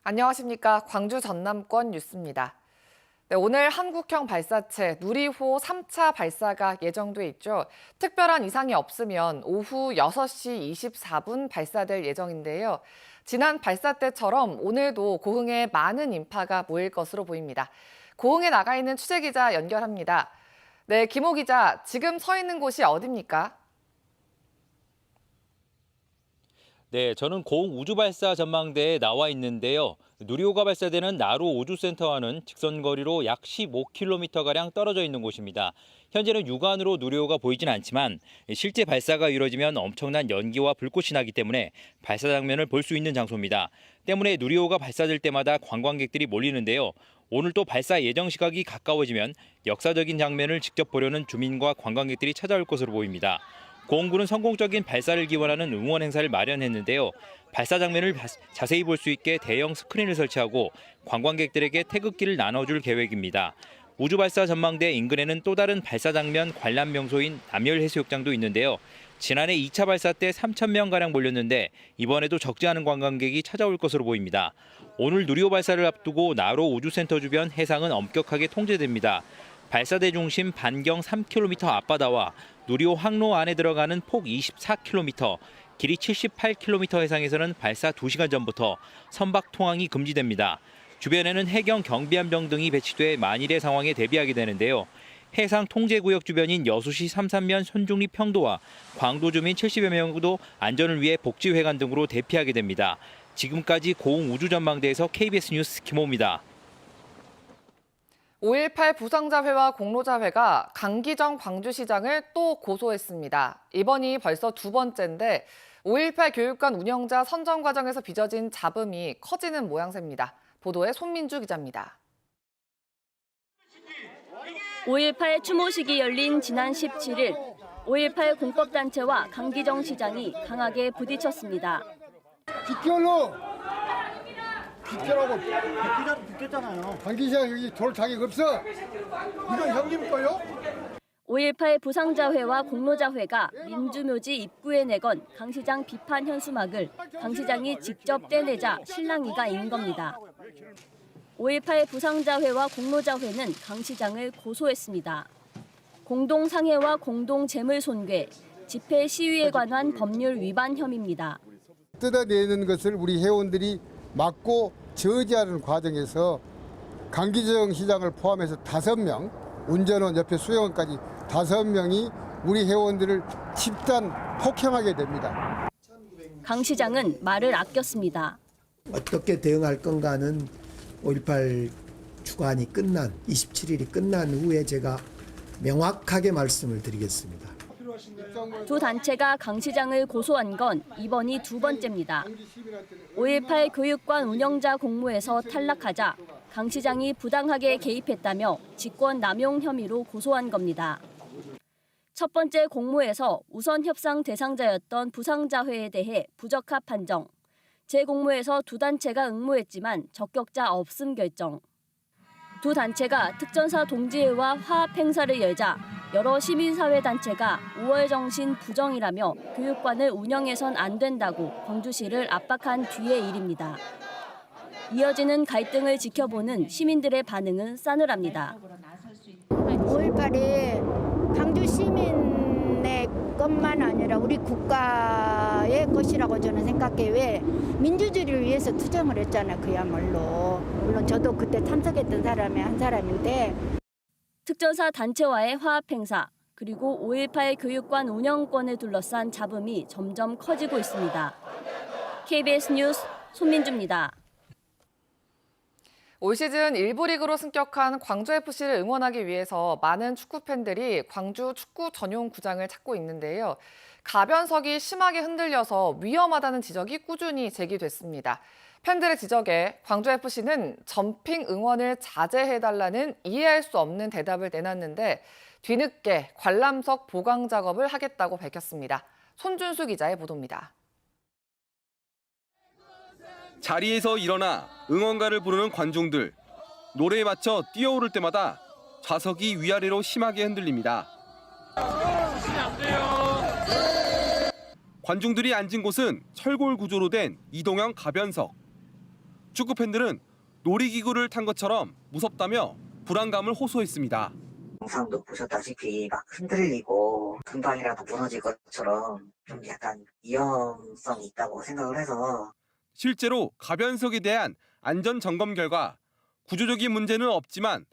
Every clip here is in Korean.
안녕하십니까. 광주 전남권 뉴스입니다. 네, 오늘 한국형 발사체 누리호 3차 발사가 예정돼 있죠. 특별한 이상이 없으면 오후 6시 24분 발사될 예정인데요. 지난 발사 때처럼 오늘도 고흥에 많은 인파가 모일 것으로 보입니다. 고흥에 나가 있는 취재기자 연결합니다. 네, 김호 기자, 지금 서 있는 곳이 어디입니까? 네, 저는 고흥 우주발사 전망대에 나와 있는데요. 누리호가 발사되는 나로 우주센터와는 직선 거리로 약 15km가량 떨어져 있는 곳입니다. 현재는 육안으로 누리호가 보이진 않지만 실제 발사가 이루어지면 엄청난 연기와 불꽃이 나기 때문에 발사 장면을 볼 수 있는 장소입니다. 때문에 누리호가 발사될 때마다 관광객들이 몰리는데요. 오늘 또 발사 예정 시각이 가까워지면 역사적인 장면을 직접 보려는 주민과 관광객들이 찾아올 것으로 보입니다. 고흥구는 성공적인 발사를 기원하는 응원 행사를 마련했는데요. 발사 장면을 자세히 볼 수 있게 대형 스크린을 설치하고 관광객들에게 태극기를 나눠줄 계획입니다. 우주발사 전망대 인근에는 또 다른 발사 장면 관람 명소인 남열해수욕장도 있는데요. 지난해 2차 발사 때 3,000명가량 몰렸는데 이번에도 적지 않은 관광객이 찾아올 것으로 보입니다. 오늘 누리호 발사를 앞두고 나로 우주센터 주변 해상은 엄격하게 통제됩니다. 발사대 중심 반경 3km 앞바다와 누리호 항로 안에 들어가는 폭 24km, 길이 78km 해상에서는 발사 2시간 전부터 선박 통항이 금지됩니다. 주변에는 해경 경비함정 등이 배치돼 만일의 상황에 대비하게 되는데요. 해상 통제구역 주변인 여수시 삼산면 손중리 평도와 광도 주민 70여 명도 안전을 위해 복지회관 등으로 대피하게 됩니다. 지금까지 고흥 우주전망대에서 KBS 뉴스 김호입니다. 5.18 부상자회와 공로자회가 강기정 광주시장을 또 고소했습니다. 이번이 벌써 두 번째인데 5.18 교육관 운영자 선정 과정에서 빚어진 잡음이 커지는 모양새입니다. 보도에 손민주 기자입니다. 5.18 추모식이 열린 지난 17일, 5.18 공법단체와 강기정 시장이 강하게 부딪혔습니다. 비켜로! 비켜라고! 비켰잖아요. 관계자 여기 돌 자격 없어! 이건 형님 거요? 5.18 부상자회와 공로자회가 민주묘지 입구에 내건 강 시장 비판 현수막을 강 시장이 직접 떼내자 실랑이가 인 겁니다. 5.18 부상자회와 공로자회는 강 시장을 고소했습니다. 공동상해와 공동재물손괴, 집회 시위에 관한 법률 위반 혐의입니다. 뜯어내는 것을 우리 회원들이 막고 저지하는 과정에서 강기정 시장을 포함해서 5명, 운전원 옆에 수행원까지 5명이 우리 회원들을 집단 폭행하게 됩니다. 강 시장은 말을 아꼈습니다. 어떻게 대응할 건가는 5.18 주간이 끝난 27일이 끝난 후에 제가 명확하게 말씀을 드리겠습니다. 두 단체가 강 시장을 고소한 건 이번이 두 번째입니다. 5.18 교육관 운영자 공모에서 탈락하자 강 시장이 부당하게 개입했다며 직권 남용 혐의로 고소한 겁니다. 첫 번째 공모에서 우선 협상 대상자였던 부상자회에 대해 부적합 판정, 재공모에서 두 단체가 응모했지만 적격자 없음 결정. 두 단체가 특전사 동지회와 화합 행사를 열자 여러 시민사회단체가 5월 정신 부정이라며 교육관을 운영해선 안 된다고 광주시를 압박한 뒤의 일입니다. 이어지는 갈등을 지켜보는 시민들의 반응은 싸늘합니다. 5.18이 광주 시민의 것만 아니라 우리 국가의 것이라고 저는 생각해요. 왜? 민주주의를 위해서 투쟁을 했잖아요. 그야말로. 물론 저도 그때 참석했던 사람의 한 사람인데. 특전사 단체와의 화합 행사, 그리고 5.18 교육관 운영권을 둘러싼 잡음이 점점 커지고 있습니다. KBS 뉴스 손민주입니다. 올 시즌 1부 리그로 승격한 광주FC를 응원하기 위해서 많은 축구 팬들이 광주 축구 전용 구장을 찾고 있는데요. 가변석이 심하게 흔들려서 위험하다는 지적이 꾸준히 제기됐습니다. 팬들의 지적에 광주FC는 점핑 응원을 자제해달라는 이해할 수 없는 대답을 내놨는데 뒤늦게 관람석 보강 작업을 하겠다고 밝혔습니다. 손준수 기자의 보도입니다. 자리에서 일어나 응원가를 부르는 관중들. 노래에 맞춰 뛰어오를 때마다 좌석이 위아래로 심하게 흔들립니다. 관중들이 앉은 곳은 철골 구조로 된 이동형 가변석. 축구 팬들은 놀이기구를 탄 것처럼 무섭다며 불안감을 호소했습니다. 영상도 보셨다시피 막 흔들리고 금방이라도 무너질 것처럼 좀 약간 위험성이 있다고 생각을 해서 실제로 가변석에 대한 안전 점검 결과 구조적인 문제는 없지만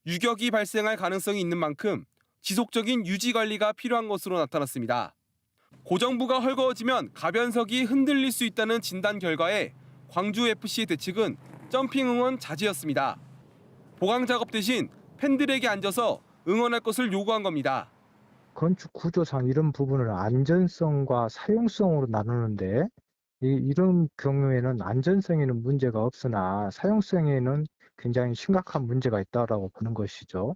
유격이 발생할 가능성이 있는 만큼 지속적인 유지 관리가 필요한 것으로 나타났습니다. 고정부가 헐거워지면 가변석이 흔들릴 수 있다는 진단 결과에 광주FC의 대책은 점핑 응원 자제였습니다. 보강 작업 대신 팬들에게 앉아서 응원할 것을 요구한 겁니다. 건축 구조상 이런 부분을 안전성과 사용성으로 나누는데 이런 경우에는 안전성에는 문제가 없으나 사용성에는 굉장히 심각한 문제가 있다고 보는 것이죠.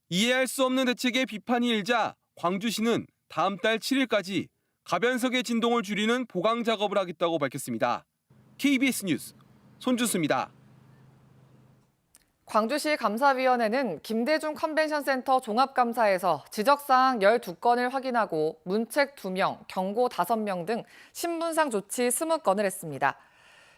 이해할 수 없는 대책에 비판이 일자 광주시는 다음 달 7일까지 가변석의 진동을 줄이는 보강 작업을 하겠다고 밝혔습니다. KBS 뉴스 손준수입니다. 광주시 감사위원회는 김대중 컨벤션센터 종합감사에서 지적사항 12건을 확인하고 문책 2명, 경고 5명 등 신분상 조치 20건을 했습니다.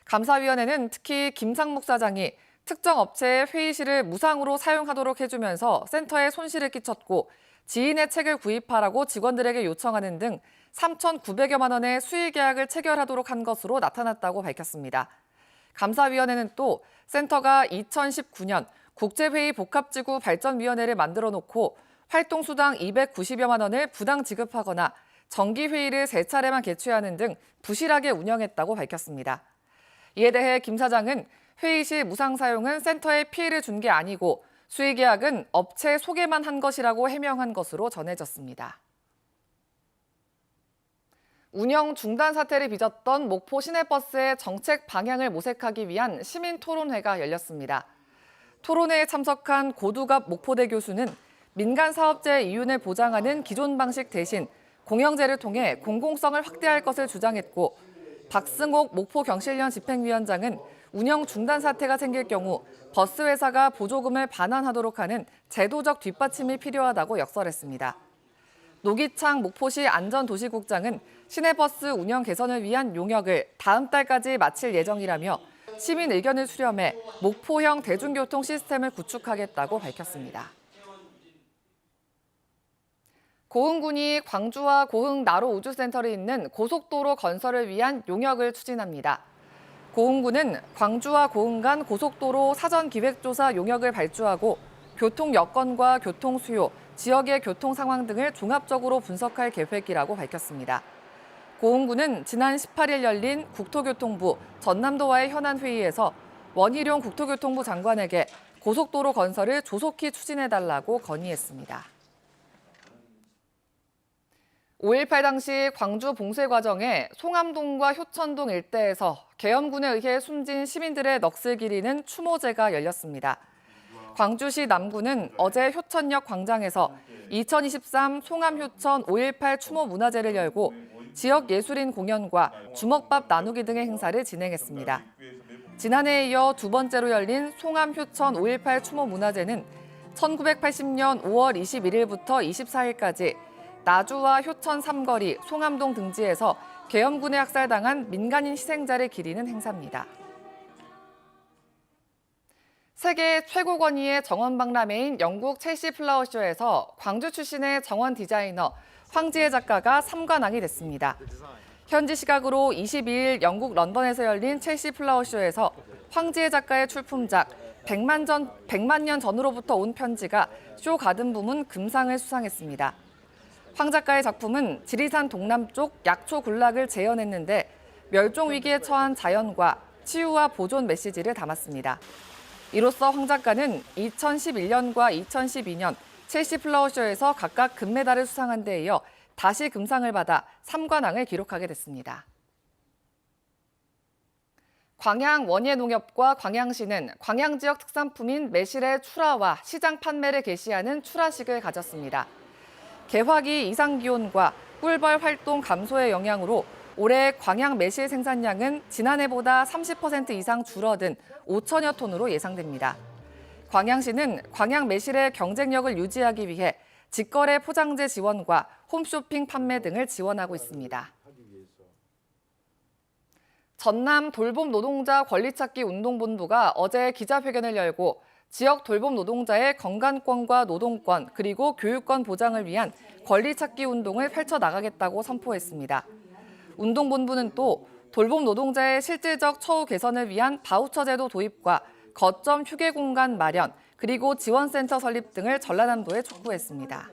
감사위원회는 특히 김상 목사장이 특정 업체의 회의실을 무상으로 사용하도록 해주면서 센터에 손실을 끼쳤고 지인의 책을 구입하라고 직원들에게 요청하는 등 3,900여만 원의 수의 계약을 체결하도록 한 것으로 나타났다고 밝혔습니다. 감사위원회는 또 센터가 2019년 국제회의 복합지구 발전위원회를 만들어 놓고 활동수당 290여만 원을 부당 지급하거나 정기회의를 3차례만 개최하는 등 부실하게 운영했다고 밝혔습니다. 이에 대해 김 사장은 회의실 무상 사용은 센터에 피해를 준 게 아니고 수의 계약은 업체 소개만 한 것이라고 해명한 것으로 전해졌습니다. 운영 중단 사태를 빚었던 목포 시내버스의 정책 방향을 모색하기 위한 시민 토론회가 열렸습니다. 토론회에 참석한 고두갑 목포대 교수는 민간 사업자의 이윤을 보장하는 기존 방식 대신 공영제를 통해 공공성을 확대할 것을 주장했고 박승옥 목포경실련 집행위원장은 운영 중단 사태가 생길 경우 버스 회사가 보조금을 반환하도록 하는 제도적 뒷받침이 필요하다고 역설했습니다. 노기창 목포시 안전도시국장은 시내버스 운영 개선을 위한 용역을 다음 달까지 마칠 예정이라며 시민 의견을 수렴해 목포형 대중교통 시스템을 구축하겠다고 밝혔습니다. 고흥군이 광주와 고흥 나로 우주센터를 잇는 고속도로 건설을 위한 용역을 추진합니다. 고흥군은 광주와 고흥 간 고속도로 사전 기획조사 용역을 발주하고 교통 여건과 교통 수요, 지역의 교통 상황 등을 종합적으로 분석할 계획이라고 밝혔습니다. 고흥군은 지난 18일 열린 국토교통부 전남도와의 현안 회의에서 원희룡 국토교통부 장관에게 고속도로 건설을 조속히 추진해달라고 건의했습니다. 5.18 당시 광주 봉쇄 과정에 송암동과 효천동 일대에서 계엄군에 의해 숨진 시민들의 넋을 기리는 추모제가 열렸습니다. 광주시 남구는 어제 효천역 광장에서 2023 송암효천 5.18 추모 문화제를 열고 지역 예술인 공연과 주먹밥 나누기 등의 행사를 진행했습니다. 지난해에 이어 두 번째로 열린 송암효천 5.18 추모 문화제는 1980년 5월 21일부터 24일까지 나주와 효천 삼거리, 송암동 등지에서 계엄군에 학살당한 민간인 희생자를 기리는 행사입니다. 세계 최고 권위의 정원 박람회인 영국 첼시 플라워쇼에서 광주 출신의 정원 디자이너 황지혜 작가가 3관왕이 됐습니다. 현지 시각으로 22일 영국 런던에서 열린 첼시 플라워쇼에서 황지혜 작가의 출품작 100만 년 전으로부터 온 편지가 쇼 가든 부문 금상을 수상했습니다. 황 작가의 작품은 지리산 동남쪽 약초 군락을 재현했는데 멸종 위기에 처한 자연과 치유와 보존 메시지를 담았습니다. 이로써 황 작가는 2011년과 2012년 첼시 플라워쇼에서 각각 금메달을 수상한 데 이어 다시 금상을 받아 3관왕을 기록하게 됐습니다. 광양 원예농협과 광양시는 광양 지역 특산품인 매실의 출하와 시장 판매를 개시하는 출하식을 가졌습니다. 개화기 이상 기온과 꿀벌 활동 감소의 영향으로 올해 광양 매실 생산량은 지난해보다 30% 이상 줄어든 5천여 톤으로 예상됩니다. 광양시는 광양 매실의 경쟁력을 유지하기 위해 직거래 포장재 지원과 홈쇼핑 판매 등을 지원하고 있습니다. 전남 돌봄 노동자 권리찾기 운동본부가 어제 기자회견을 열고 지역 돌봄 노동자의 건강권과 노동권 그리고 교육권 보장을 위한 권리찾기 운동을 펼쳐나가겠다고 선포했습니다. 운동본부는 또 돌봄 노동자의 실질적 처우 개선을 위한 바우처 제도 도입과 거점 휴게 공간 마련, 그리고 지원센터 설립 등을 전라남도에 촉구했습니다.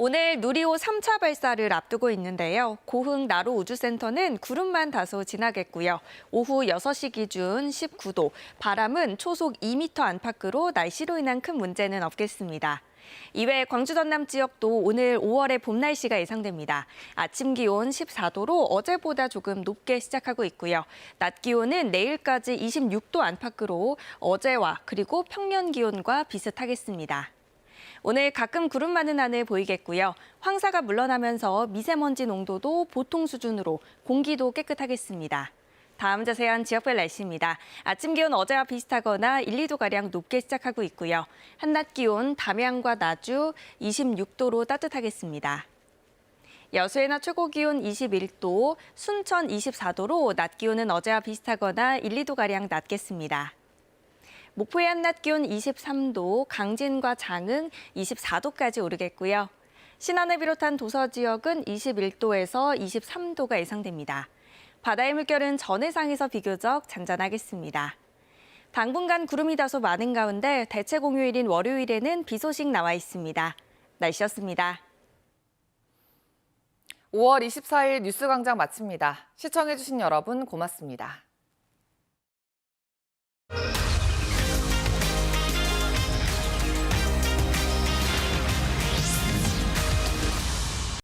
오늘 누리호 3차 발사를 앞두고 있는데요. 고흥 나로 우주센터는 구름만 다소 지나겠고요. 오후 6시 기준 19도, 바람은 초속 2m 안팎으로 날씨로 인한 큰 문제는 없겠습니다. 이외 광주 전남 지역도 오늘 5월의 봄 날씨가 예상됩니다. 아침 기온 14도로 어제보다 조금 높게 시작하고 있고요. 낮 기온은 내일까지 26도 안팎으로 어제와 그리고 평년 기온과 비슷하겠습니다. 오늘 가끔 구름 많은 하늘 보이겠고요. 황사가 물러나면서 미세먼지 농도도 보통 수준으로 공기도 깨끗하겠습니다. 다음 자세한 지역별 날씨입니다. 아침 기온 어제와 비슷하거나 1, 2도가량 높게 시작하고 있고요. 한낮 기온 담양과 나주 26도로 따뜻하겠습니다. 여수의 낮 최고 기온 21도, 순천 24도로 낮 기온은 어제와 비슷하거나 1, 2도가량 낮겠습니다. 목포의 한낮 기온 23도, 강진과 장흥 24도까지 오르겠고요. 신안을 비롯한 도서 지역은 21도에서 23도가 예상됩니다. 바다의 물결은 전해상에서 비교적 잔잔하겠습니다. 당분간 구름이 다소 많은 가운데 대체 공휴일인 월요일에는 비 소식 나와 있습니다. 날씨였습니다. 5월 24일 뉴스광장 마칩니다. 시청해주신 여러분 고맙습니다.